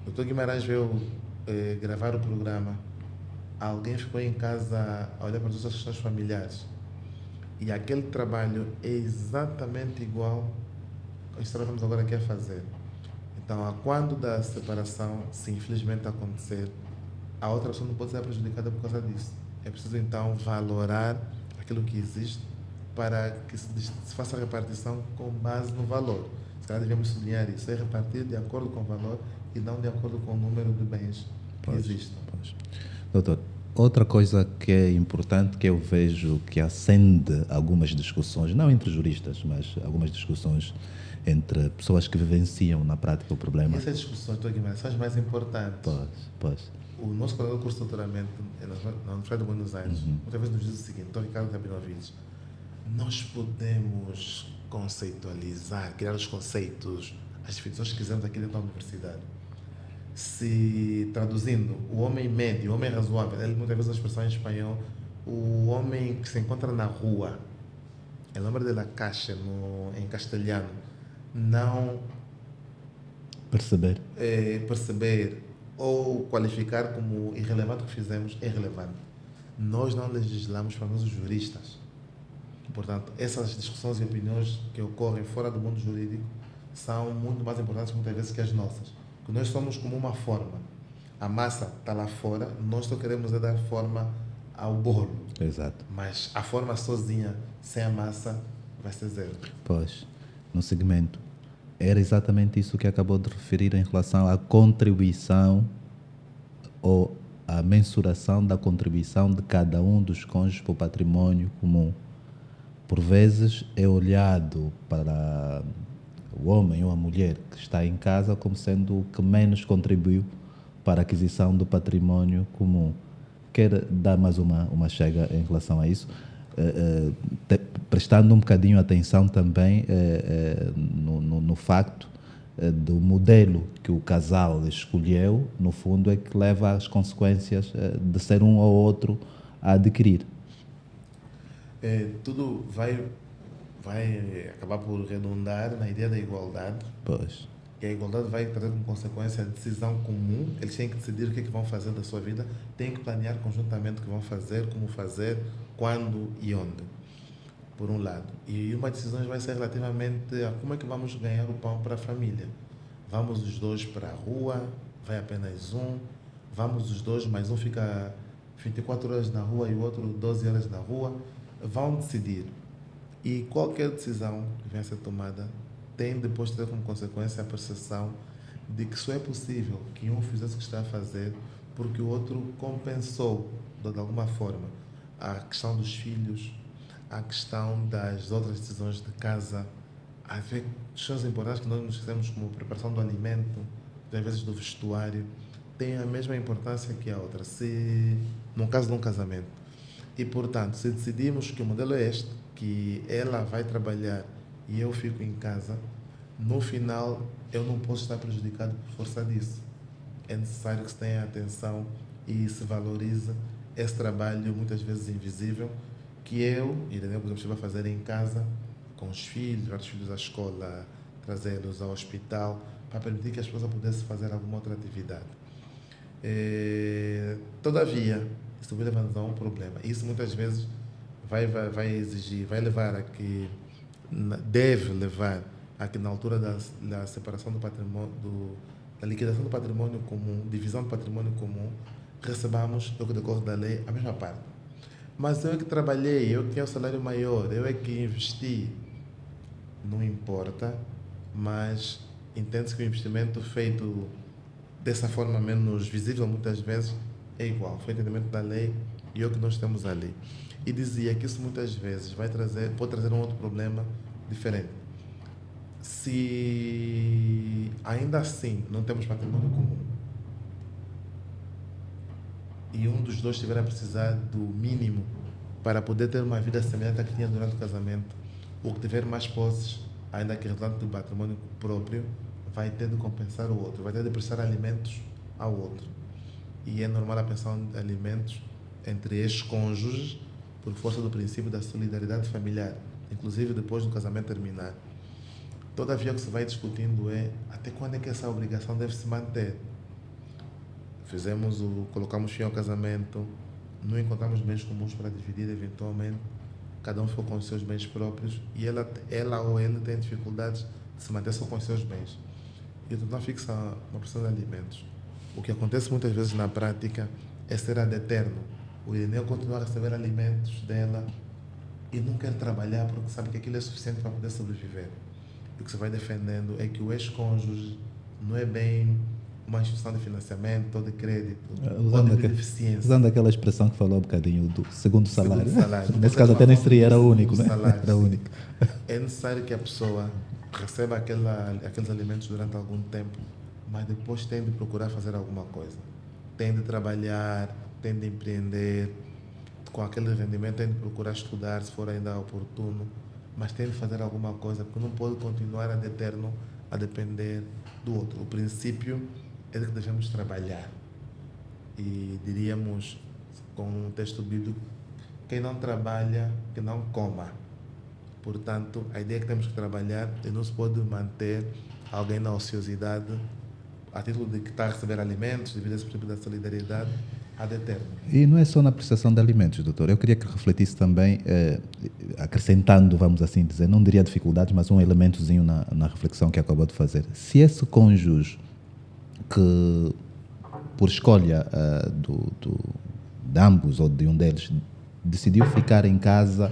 O Dr. Guimarães veio gravar o programa. Alguém ficou em casa a olhar para as outras questões familiares. E aquele trabalho é exatamente igual ao que estamos agora aqui a fazer. Então, quando da separação, se infelizmente acontecer, a outra pessoa não pode ser prejudicada por causa disso. É preciso, então, valorar aquilo que existe para que se faça a repartição com base no valor. Se calhar devemos sublinhar isso, é repartir de acordo com o valor e não de acordo com o número de bens que existem. Doutor, outra coisa que é importante, que eu vejo que acende algumas discussões, não entre juristas, mas algumas discussões entre pessoas que vivenciam na prática o problema. E essas discussões, Dr. Guimarães, são as mais importantes. Pois. O nosso colega do curso de doutoramento na Universidade de Buenos Aires, muitas vezes nos diz o seguinte, Dr. Ricardo Rabinovich, Nós podemos conceitualizar, criar os conceitos, as definições que quisermos aqui dentro da universidade. Se traduzindo, o homem médio, o homem razoável, ele muitas vezes a expressão em espanhol, o homem que se encontra na rua, el nombre de la calle em castelhano, não perceber ou qualificar como irrelevante o que fizemos é relevante. Nós não legislamos para nós os juristas. Portanto, essas discussões e opiniões que ocorrem fora do mundo jurídico são muito mais importantes muitas vezes que as nossas. Porque nós somos como uma forma. A massa está lá fora, nós só queremos é dar forma ao bolo. Exato. Mas a forma sozinha, sem a massa, vai ser zero. Pois, no segmento. Era exatamente isso que acabou de referir em relação à contribuição ou à mensuração da contribuição de cada um dos cônjuges para o património comum. Por vezes é olhado para o homem ou a mulher que está em casa como sendo o que menos contribuiu para a aquisição do património comum. Quer dar mais uma chega em relação a isso? Prestando um bocadinho atenção também no facto do modelo que o casal escolheu, no fundo, é que leva às consequências de ser um ou outro a adquirir. Tudo vai acabar por redundar na ideia da igualdade. Pois. E a igualdade vai trazer como consequência a decisão comum. Eles têm que decidir o que é que vão fazer da sua vida, têm que planear conjuntamente o que vão fazer, como fazer, quando e onde, por um lado. E uma decisão vai ser relativamente a como é que vamos ganhar o pão para a família. Vamos os dois para a rua, vai apenas um, vamos os dois, mas um fica 24 horas na rua e o outro 12 horas na rua. Vão decidir. E qualquer decisão que venha a ser tomada tem depois de ter como consequência a percepção de que só é possível que um fizesse o que está a fazer porque o outro compensou de alguma forma a questão dos filhos, a questão das outras decisões de casa, há questões importantes que nós nos esquecemos, como a preparação do alimento, às vezes do vestuário, tem a mesma importância que a outra, no caso de um casamento. E, portanto, se decidimos que o modelo é este, que ela vai trabalhar e eu fico em casa, no final eu não posso estar prejudicado por força disso. É necessário que se tenha atenção e se valorize esse trabalho, muitas vezes invisível, que eu, Ireneu, por exemplo, estive a fazer em casa, com os filhos, levar os filhos à escola, trazê-los ao hospital, para permitir que a esposa pudesse fazer alguma outra atividade. Todavia, isso vai levar a um problema. Isso muitas vezes vai exigir, vai levar a que, deve levar a que na altura da separação do patrimônio, da liquidação do patrimônio comum, divisão do patrimônio comum, recebamos, no que decorre da lei, a mesma parte. Mas eu é que trabalhei, eu que tenho o salário maior, eu é que investi. Não importa, mas entende-se que o investimento feito dessa forma menos visível, muitas vezes, é igual. Foi o entendimento da lei e é o que nós temos ali. E dizia que isso muitas vezes pode trazer um outro problema diferente. Se ainda assim não temos patrimônio comum e um dos dois estiver a precisar do mínimo para poder ter uma vida semelhante à que tinha durante o casamento, o que tiver mais posses, ainda que resultante do patrimônio próprio, vai ter de compensar o outro, vai ter de prestar alimentos ao outro. E é normal a pensão de alimentos entre ex-cônjuges por força do princípio da solidariedade familiar, inclusive depois do casamento terminar. Todavia, o que se vai discutindo é até quando é que essa obrigação deve se manter. Colocamos fim ao casamento, não encontramos bens comuns para dividir eventualmente, cada um ficou com os seus bens próprios e ela ou ele tem dificuldades de se manter só com os seus bens. E então fixa uma pressão de alimentos. O que acontece muitas vezes na prática é ser ad eterno. O Ireneu continua a receber alimentos dela e não quer trabalhar porque sabe que aquilo é suficiente para poder sobreviver. E o que se vai defendendo é que o ex-cônjuge não é bem uma instituição de financiamento ou de crédito ou de beneficência. Usando aquela expressão que falou um bocadinho do segundo salário. Nesse caso até nem seria, era único, né? Era único. É necessário que a pessoa receba aqueles alimentos durante algum tempo, mas depois tem de procurar fazer alguma coisa. Tem de trabalhar, tem de empreender, com aquele rendimento, tem de procurar estudar, se for ainda oportuno, mas tem de fazer alguma coisa, porque não pode continuar ad eterno a depender do outro. O princípio é de que devemos trabalhar. E diríamos, com um texto bíblico, quem não trabalha, que não coma. Portanto, a ideia é que temos que trabalhar e não se pode manter alguém na ociosidade a título de que está a receber alimentos, devido a esse princípio da solidariedade, ad eterno. E não é só na prestação de alimentos, doutor. Eu queria que refletisse também, acrescentando, vamos assim dizer, não diria dificuldades, mas um elementozinho na reflexão que acabou de fazer. Se esse cônjuge que, por escolha de ambos ou de um deles, decidiu ficar em casa,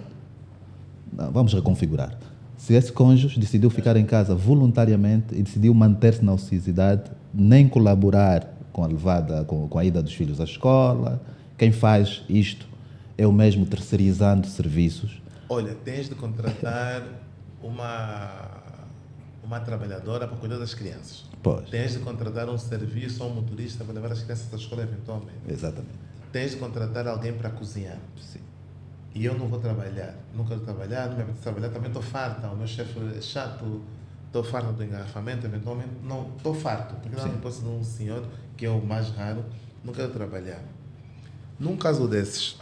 vamos reconfigurar. Se esse cônjuge decidiu ficar em casa voluntariamente e decidiu manter-se na ociosidade, nem colaborar com a levada, com a ida dos filhos à escola, quem faz isto é o mesmo terceirizando serviços. Olha, tens de contratar uma trabalhadora para cuidar das crianças. Pois. Tens de contratar um serviço ou um motorista para levar as crianças à escola eventualmente. Exatamente. Tens de contratar alguém para cozinhar. Sim. E eu não vou trabalhar, não quero trabalhar, não me apetece trabalhar, também estou farta, o meu chefe é chato, estou farto do engarrafamento, eventualmente, não, estou farto, porque não posso de um senhor, que é o mais raro, não quero trabalhar. Num caso desses,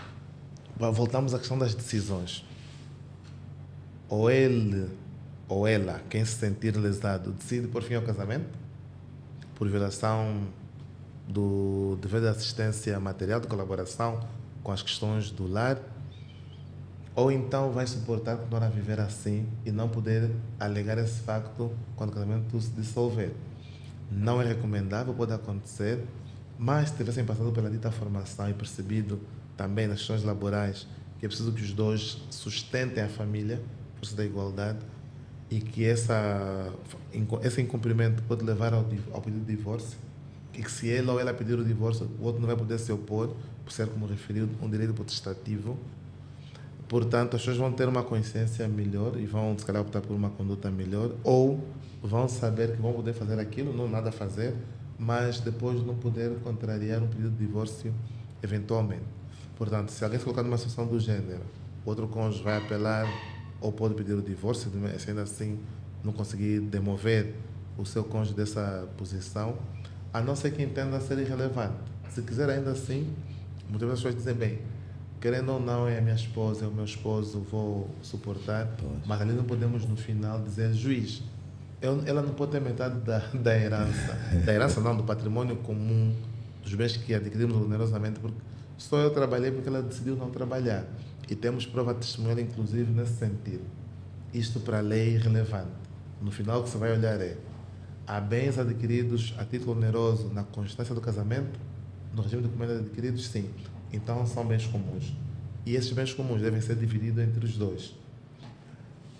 voltamos à questão das decisões. Ou ele, ou ela, quem se sentir lesado, decide por fim ao casamento, por violação do dever de assistência material, de colaboração com as questões do lar, ou então vai suportar continuar a viver assim e não poder alegar esse facto quando o casamento se dissolver. Não é recomendável, pode acontecer, mas se tivessem passado pela dita formação e percebido também nas questões laborais que é preciso que os dois sustentem a família, força da igualdade, e que esse incumprimento pode levar ao pedido de divórcio, e que se ele ou ela pedir o divórcio, o outro não vai poder se opor, por ser, como referiu, um direito potestativo. Portanto, as pessoas vão ter uma consciência melhor e vão, se calhar, optar por uma conduta melhor, ou vão saber que vão poder fazer aquilo, não nada fazer, mas depois não poder contrariar um pedido de divórcio eventualmente. Portanto, se alguém se colocar numa situação do gênero, outro cônjuge vai apelar ou pode pedir o divórcio, se ainda assim não conseguir demover o seu cônjuge dessa posição, a não ser que entenda ser irrelevante. Se quiser ainda assim, muitas pessoas dizem, bem, querendo ou não, é a minha esposa, é o meu esposo, vou suportar, mas ali não podemos no final dizer, juiz, ela não pode ter metade da herança, da herança não, do patrimônio comum, dos bens que adquirimos onerosamente, porque só eu trabalhei porque ela decidiu não trabalhar. E temos prova testemunhal, inclusive, nesse sentido. Isto para a lei é irrelevante. No final, o que você vai olhar é, há bens adquiridos a título oneroso na constância do casamento, no regime de documentos adquiridos, sim. Então, são bens comuns. E esses bens comuns devem ser divididos entre os dois.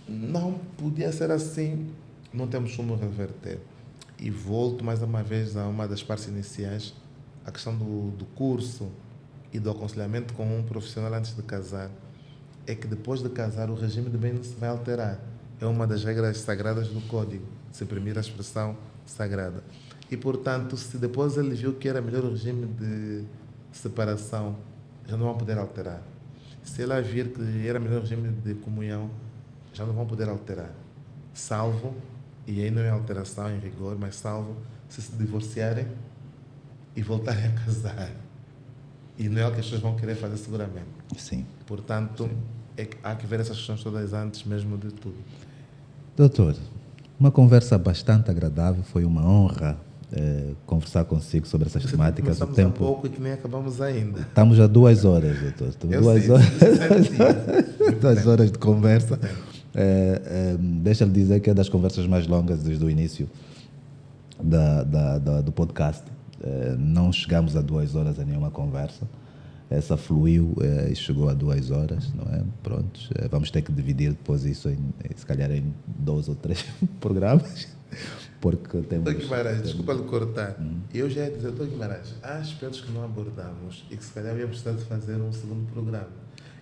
Não podia ser assim, não temos como reverter. E volto mais uma vez a uma das partes iniciais, a questão do curso e do aconselhamento com um profissional antes de casar, é que depois de casar o regime de bens não se vai alterar. É uma das regras sagradas do Código, se imprimir a expressão sagrada. E, portanto, se depois ele viu que era melhor o regime de separação, já não vão poder alterar. Se ela vir que era melhor o regime de comunhão, já não vão poder alterar. Salvo, e aí não é alteração em rigor, mas salvo se divorciarem e voltarem a casar. E não é o que as pessoas vão querer fazer seguramente. Sim. Portanto, sim, há que ver essas questões todas antes mesmo de tudo. Doutor, uma conversa bastante agradável, foi uma honra conversar consigo sobre essas temáticas. O tempo há pouco e que nem acabamos ainda. Estamos a 2 horas, doutor. 2 horas de conversa. Deixa-lhe dizer que é das conversas mais longas desde o início do podcast. Não chegamos a 2 horas a nenhuma conversa. Essa fluiu e chegou a 2 horas, não é? Pronto, vamos ter que dividir depois isso se calhar em 2 ou 3 programas, porque temos... Doutor Guimarães, desculpa lhe cortar. Eu já ia dizer, doutor Guimarães, há aspectos que não abordamos e que se calhar ia precisar de fazer um segundo programa.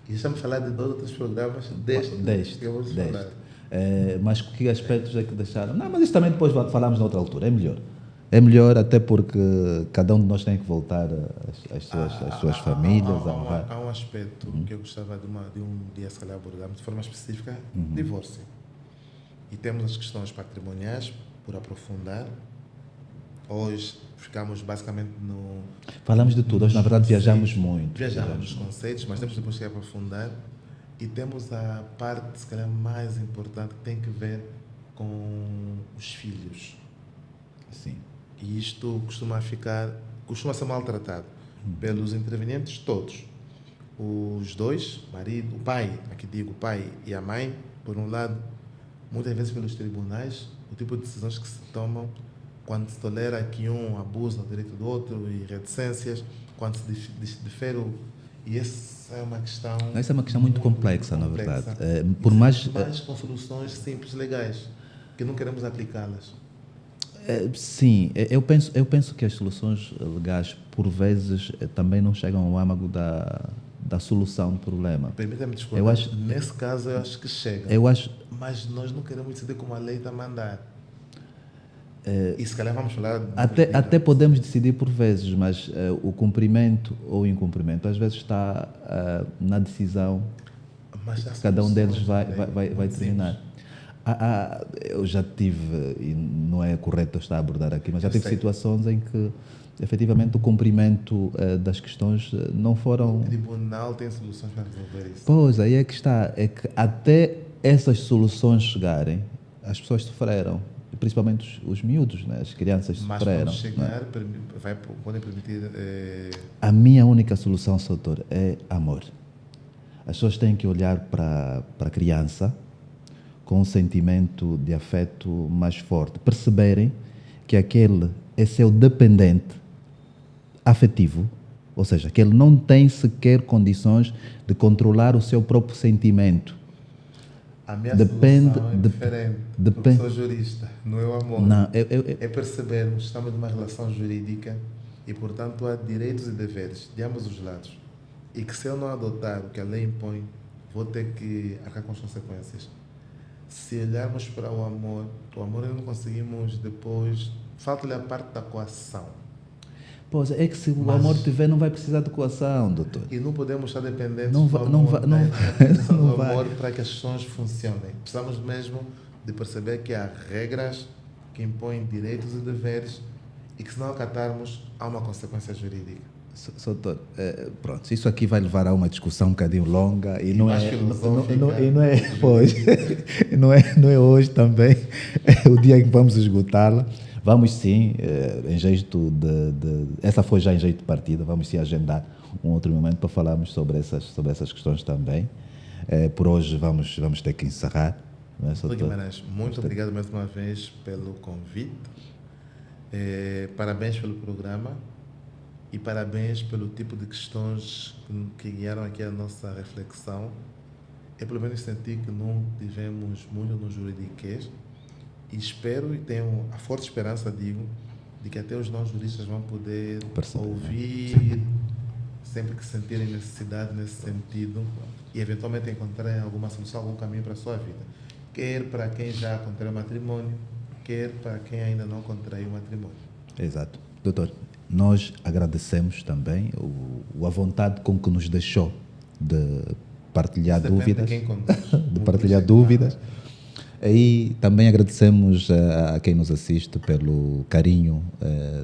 E estamos a falar de 2 ou 3 programas deste que eu vou falar. Mas que aspectos é que deixaram? Não, mas isso também depois falamos noutra altura, é melhor. É melhor até porque cada um de nós tem que voltar às suas famílias, a honrar. Há um aspecto que eu gostava de um dia, se calhar, abordar de forma específica: divórcio. E temos as questões patrimoniais por aprofundar. Hoje ficamos basicamente no... Falamos de tudo, hoje na verdade viajamos muito. Viajamos nos conceitos, mas temos depois que aprofundar. E temos a parte, se calhar, mais importante, que tem que ver com os filhos. Sim. E isto costuma ser maltratado pelos intervenientes todos. Os dois, marido, o pai, aqui digo o pai e a mãe, por um lado, muitas vezes pelos tribunais, o tipo de decisões que se tomam quando se tolera que um abusa do direito do outro e reticências, quando se difere. E essa é uma questão... Essa é uma questão muito complexa, na verdade. Por mais com soluções simples, legais, que não queremos aplicá-las. Sim, eu penso que as soluções legais, por vezes, também não chegam ao âmago da solução do problema. Permita-me discordar. Nesse caso, eu acho que chega. Mas nós não queremos decidir como a lei está a mandar. E se calhar vamos falar... Até podemos decidir por vezes, mas o cumprimento ou o incumprimento às vezes está na decisão que cada um deles vai terminar. Eu já tive, e não é correto eu estar a abordar aqui, mas já tive situações em que efetivamente o cumprimento das questões não foram... O tribunal tem soluções para resolver isso. Pois, aí é que está. É que até essas soluções chegarem, as pessoas sofreram. Principalmente os miúdos, né? As crianças sofreram. Mas quando chegar, podem permitir... A minha única solução, doutor, é amor. As pessoas têm que olhar para a criança com um sentimento de afeto mais forte. Perceberem que aquele é seu dependente afetivo, ou seja, que ele não tem sequer condições de controlar o seu próprio sentimento. A minha solução é diferente. Eu sou jurista, não é o amor. Não, é percebermos que estamos numa relação jurídica e, portanto, há direitos e deveres de ambos os lados. E que se eu não adotar o que a lei impõe, vou ter que arcar com as consequências. Se olharmos para o amor não conseguimos depois... Falta-lhe a parte da coação. Pois é que se o amor tiver, não vai precisar de coação, doutor. E não podemos estar dependentes do amor para que as questões funcionem. Precisamos mesmo de perceber que há regras que impõem direitos e deveres e que, se não acatarmos, há uma consequência jurídica. Doutor, pronto, isso aqui vai levar a uma discussão um bocadinho longa e não é hoje também o dia em que vamos esgotá-la. Vamos sim, em jeito essa foi já em jeito de partida, vamos sim agendar um outro momento para falarmos sobre essas questões também. Por hoje vamos ter que encerrar. Doutor Guimarães, muito obrigado mais uma vez pelo convite. Parabéns pelo programa e parabéns pelo tipo de questões que guiaram aqui a nossa reflexão. Eu pelo menos senti que não tivemos muito no juridiquês. E espero e tenho a forte esperança, de que até os não-juristas vão poder ouvir sempre que sentirem necessidade nesse sentido e eventualmente encontrarem alguma solução, algum caminho para a sua vida. Quer para quem já contraiu matrimônio, quer para quem ainda não contraiu matrimônio. Exato. Doutor, nós agradecemos também a vontade com que nos deixou de partilhar dúvidas. De partilhar dúvidas. E também agradecemos a quem nos assiste pelo carinho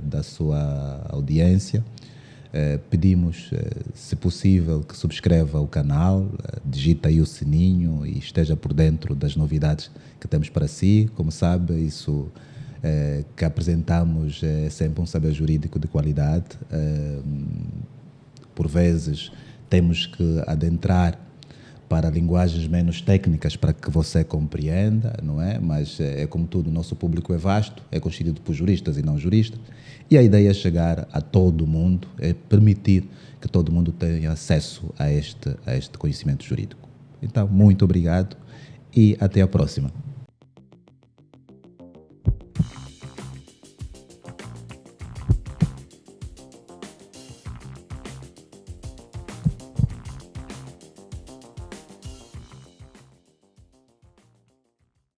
da sua audiência. Pedimos, se possível, que subscreva o canal, digita aí o sininho e esteja por dentro das novidades que temos para si. Como sabe, isso que apresentamos é sempre um saber jurídico de qualidade. Por vezes temos que adentrar para linguagens menos técnicas para que você compreenda, não é? Mas é como tudo, o nosso público é vasto, é constituído por juristas e não juristas, e a ideia é chegar a todo mundo, é permitir que todo mundo tenha acesso a este conhecimento jurídico. Então, muito obrigado e até a próxima.